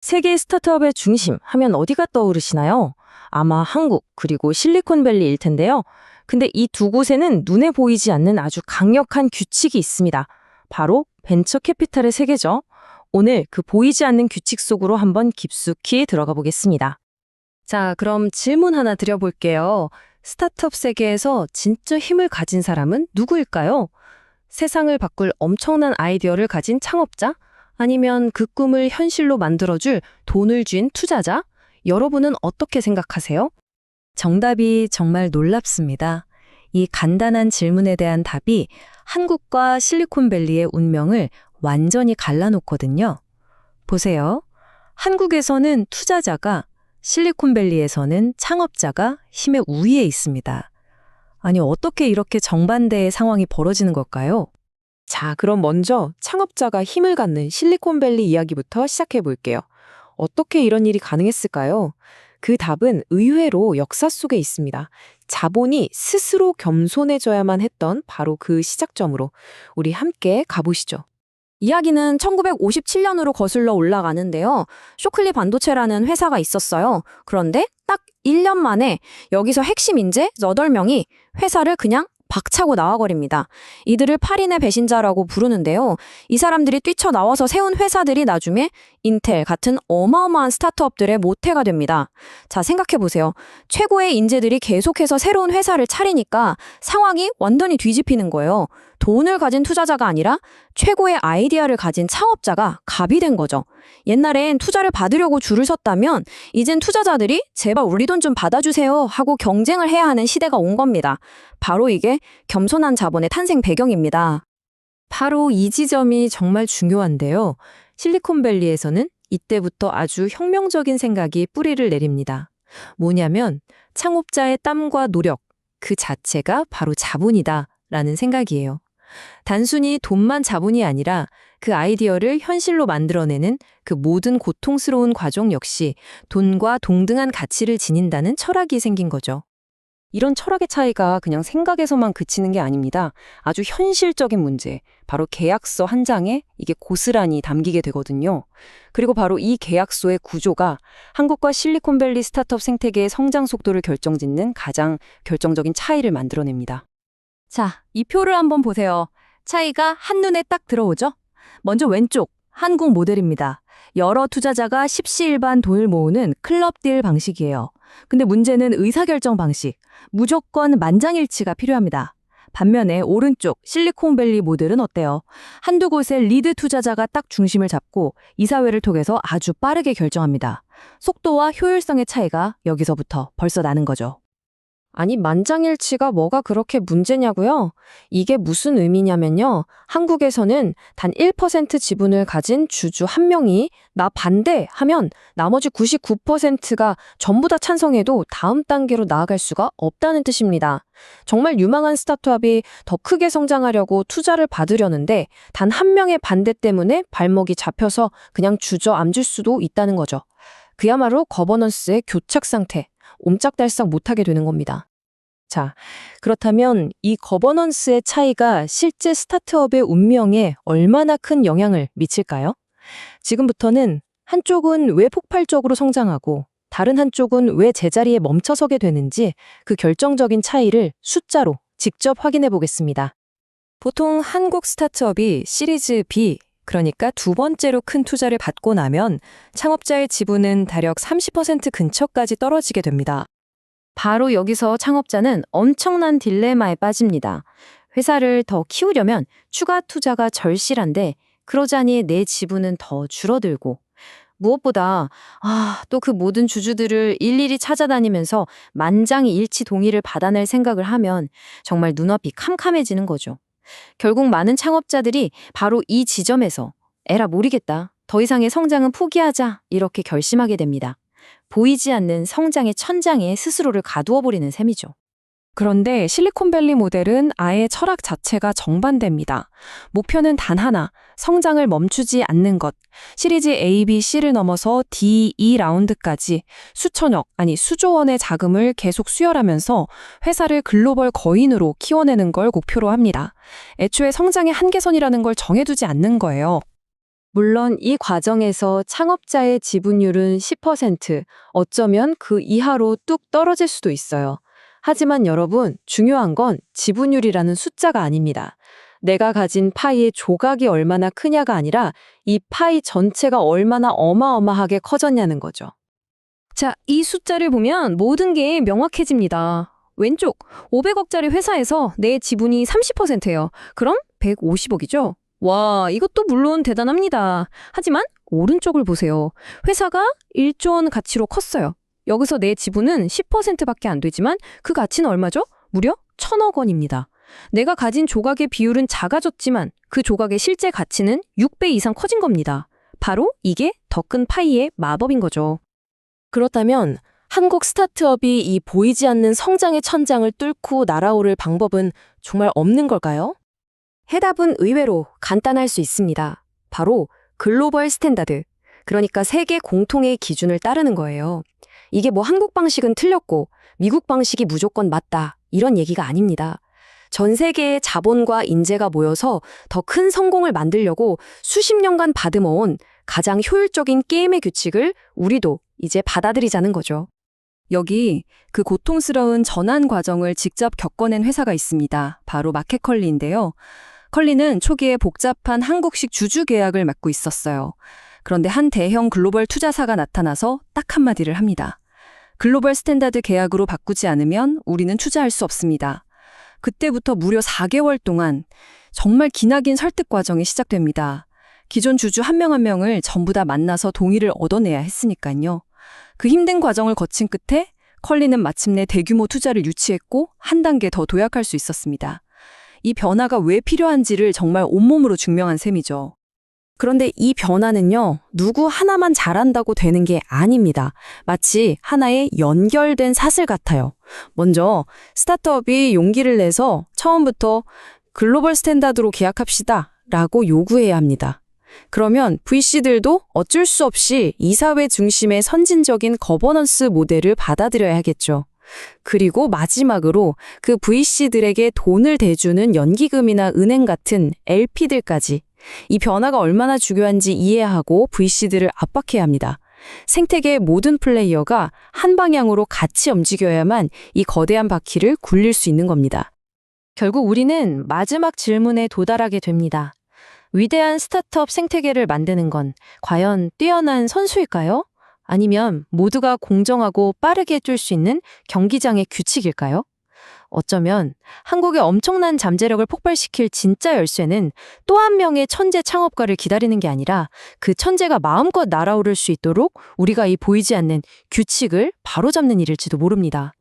세계 스타트업의 중심 하면 어디가 떠오르시나요? 아마 한국, 그리고 실리콘밸리일 텐데요. 근데 이 두 곳에는 눈에 보이지 않는 아주 강력한 규칙이 있습니다. 바로 벤처 캐피탈의 세계죠. 오늘 그 보이지 않는 규칙 속으로 한번 깊숙이 들어가 보겠습니다. 자, 그럼 질문 하나 드려볼게요. 스타트업 세계에서 진짜 힘을 가진 사람은 누구일까요? 세상을 바꿀 엄청난 아이디어를 가진 창업자? 아니면 그 꿈을 현실로 만들어줄 돈을 쥔 투자자? 여러분은 어떻게 생각하세요? 정답이 정말 놀랍습니다. 이 간단한 질문에 대한 답이 한국과 실리콘밸리의 운명을 완전히 갈라놓거든요. 보세요. 한국에서는 투자자가, 실리콘밸리에서는 창업자가 힘의 우위에 있습니다. 아니, 어떻게 이렇게 정반대의 상황이 벌어지는 걸까요? 자, 그럼 먼저 창업자가 힘을 갖는 실리콘밸리 이야기부터 시작해 볼게요. 어떻게 이런 일이 가능했을까요? 그 답은 의외로 역사 속에 있습니다. 자본이 스스로 겸손해져야만 했던 바로 그 시작점으로 우리 함께 가보시죠. 이야기는 1957년으로 거슬러 올라가는데요. 쇼클리 반도체라는 회사가 있었어요. 그런데 딱 1년 만에 여기서 핵심 인재 8명이 회사를 그냥 박차고 나와버립니다. 이들을 8인의 배신자라고 부르는데요. 이 사람들이 뛰쳐나와서 세운 회사들이 나중에 인텔 같은 어마어마한 스타트업들의 모태가 됩니다. 자, 생각해보세요. 최고의 인재들이 계속해서 새로운 회사를 차리니까 상황이 완전히 뒤집히는 거예요. 돈을 가진 투자자가 아니라 최고의 아이디어를 가진 창업자가 갑이 된 거죠. 옛날엔 투자를 받으려고 줄을 섰다면 이젠 투자자들이 제발 우리 돈 좀 받아주세요 하고 경쟁을 해야 하는 시대가 온 겁니다. 바로 이게 겸손한 자본의 탄생 배경입니다. 바로 이 지점이 정말 중요한데요. 실리콘밸리에서는 이때부터 아주 혁명적인 생각이 뿌리를 내립니다. 뭐냐면 창업자의 땀과 노력, 그 자체가 바로 자본이다라는 생각이에요. 단순히 돈만 자본이 아니라 그 아이디어를 현실로 만들어내는 그 모든 고통스러운 과정 역시 돈과 동등한 가치를 지닌다는 철학이 생긴 거죠. 이런 철학의 차이가 그냥 생각에서만 그치는 게 아닙니다. 아주 현실적인 문제, 바로 계약서 한 장에 이게 고스란히 담기게 되거든요. 그리고 바로 이 계약서의 구조가 한국과 실리콘밸리 스타트업 생태계의 성장 속도를 결정짓는 가장 결정적인 차이를 만들어냅니다. 자, 이 표를 한번 보세요. 차이가 한눈에 딱 들어오죠? 먼저 왼쪽, 한국 모델입니다. 여러 투자자가 십시일반 돈을 모으는 클럽 딜 방식이에요. 근데 문제는 의사결정 방식, 무조건 만장일치가 필요합니다. 반면에 오른쪽 실리콘밸리 모델은 어때요? 한두 곳의 리드 투자자가 딱 중심을 잡고 이사회를 통해서 아주 빠르게 결정합니다. 속도와 효율성의 차이가 여기서부터 벌써 나는 거죠. 아니, 만장일치가 뭐가 그렇게 문제냐고요? 이게 무슨 의미냐면요. 한국에서는 단 1% 지분을 가진 주주 한 명이 나 반대 하면 나머지 99%가 전부 다 찬성해도 다음 단계로 나아갈 수가 없다는 뜻입니다. 정말 유망한 스타트업이 더 크게 성장하려고 투자를 받으려는데 단 한 명의 반대 때문에 발목이 잡혀서 그냥 주저앉을 수도 있다는 거죠. 그야말로 거버넌스의 교착 상태. 옴짝달싹 못하게 되는 겁니다. 자, 그렇다면 이 거버넌스의 차이가 실제 스타트업의 운명에 얼마나 큰 영향을 미칠까요? 지금부터는 한쪽은 왜 폭발적으로 성장하고 다른 한쪽은 왜 제자리에 멈춰서게 되는지 그 결정적인 차이를 숫자로 직접 확인해 보겠습니다. 보통 한국 스타트업이 시리즈 B, 그러니까 두 번째로 큰 투자를 받고 나면 창업자의 지분은 대략 30% 근처까지 떨어지게 됩니다. 바로 여기서 창업자는 엄청난 딜레마에 빠집니다. 회사를 더 키우려면 추가 투자가 절실한데 그러자니 내 지분은 더 줄어들고 무엇보다 또 그 모든 주주들을 일일이 찾아다니면서 만장일치 동의를 받아낼 생각을 하면 정말 눈앞이 캄캄해지는 거죠. 결국 많은 창업자들이 바로 이 지점에서 에라 모르겠다. 더 이상의 성장은 포기하자. 이렇게 결심하게 됩니다. 보이지 않는 성장의 천장에 스스로를 가두어 버리는 셈이죠. 그런데 실리콘밸리 모델은 아예 철학 자체가 정반대입니다. 목표는 단 하나, 성장을 멈추지 않는 것. 시리즈 A, B, C를 넘어서 D, E 라운드까지 수천억, 아니 수조 원의 자금을 계속 수혈하면서 회사를 글로벌 거인으로 키워내는 걸 목표로 합니다. 애초에 성장의 한계선이라는 걸 정해두지 않는 거예요. 물론 이 과정에서 창업자의 지분율은 10%, 어쩌면 그 이하로 뚝 떨어질 수도 있어요. 하지만 여러분, 중요한 건 지분율이라는 숫자가 아닙니다. 내가 가진 파이의 조각이 얼마나 크냐가 아니라 이 파이 전체가 얼마나 어마어마하게 커졌냐는 거죠. 자, 이 숫자를 보면 모든 게 명확해집니다. 왼쪽 500억짜리 회사에서 내 지분이 30%예요. 그럼 150억이죠? 와, 이것도 물론 대단합니다. 하지만 오른쪽을 보세요. 회사가 1조 원 가치로 컸어요. 여기서 내 지분은 10%밖에 안 되지만 그 가치는 얼마죠? 무려 1,000억 원입니다. 내가 가진 조각의 비율은 작아졌지만 그 조각의 실제 가치는 6배 이상 커진 겁니다. 바로 이게 더 큰 파이의 마법인 거죠. 그렇다면 한국 스타트업이 이 보이지 않는 성장의 천장을 뚫고 날아오를 방법은 정말 없는 걸까요? 해답은 의외로 간단할 수 있습니다. 바로 글로벌 스탠다드. 그러니까 세계 공통의 기준을 따르는 거예요. 이게 뭐 한국 방식은 틀렸고 미국 방식이 무조건 맞다. 이런 얘기가 아닙니다. 전 세계의 자본과 인재가 모여서 더 큰 성공을 만들려고 수십 년간 다듬어온 가장 효율적인 게임의 규칙을 우리도 이제 받아들이자는 거죠. 여기 그 고통스러운 전환 과정을 직접 겪어낸 회사가 있습니다. 바로 마켓컬리인데요. 컬리는 초기에 복잡한 한국식 주주 계약을 맺고 있었어요. 그런데 한 대형 글로벌 투자사가 나타나서 딱 한마디를 합니다. 글로벌 스탠다드 계약으로 바꾸지 않으면 우리는 투자할 수 없습니다. 그때부터 무려 4개월 동안 정말 기나긴 설득 과정이 시작됩니다. 기존 주주 한 명 한 명을 전부 다 만나서 동의를 얻어내야 했으니까요. 그 힘든 과정을 거친 끝에 컬리는 마침내 대규모 투자를 유치했고 한 단계 더 도약할 수 있었습니다. 이 변화가 왜 필요한지를 정말 온몸으로 증명한 셈이죠. 그런데 이 변화는요, 누구 하나만 잘한다고 되는 게 아닙니다. 마치 하나의 연결된 사슬 같아요. 먼저 스타트업이 용기를 내서 처음부터 글로벌 스탠다드로 계약합시다 라고 요구해야 합니다. 그러면 VC들도 어쩔 수 없이 이사회 중심의 선진적인 거버넌스 모델을 받아들여야겠죠. 그리고 마지막으로 그 VC들에게 돈을 대주는 연기금이나 은행 같은 LP들까지 이 변화가 얼마나 중요한지 이해하고 VC들을 압박해야 합니다. 생태계의 모든 플레이어가 한 방향으로 같이 움직여야만 이 거대한 바퀴를 굴릴 수 있는 겁니다. 결국 우리는 마지막 질문에 도달하게 됩니다. 위대한 스타트업 생태계를 만드는 건 과연 뛰어난 선수일까요? 아니면 모두가 공정하고 빠르게 뛸 수 있는 경기장의 규칙일까요? 어쩌면 한국의 엄청난 잠재력을 폭발시킬 진짜 열쇠는 또 한 명의 천재 창업가를 기다리는 게 아니라 그 천재가 마음껏 날아오를 수 있도록 우리가 이 보이지 않는 규칙을 바로잡는 일일지도 모릅니다.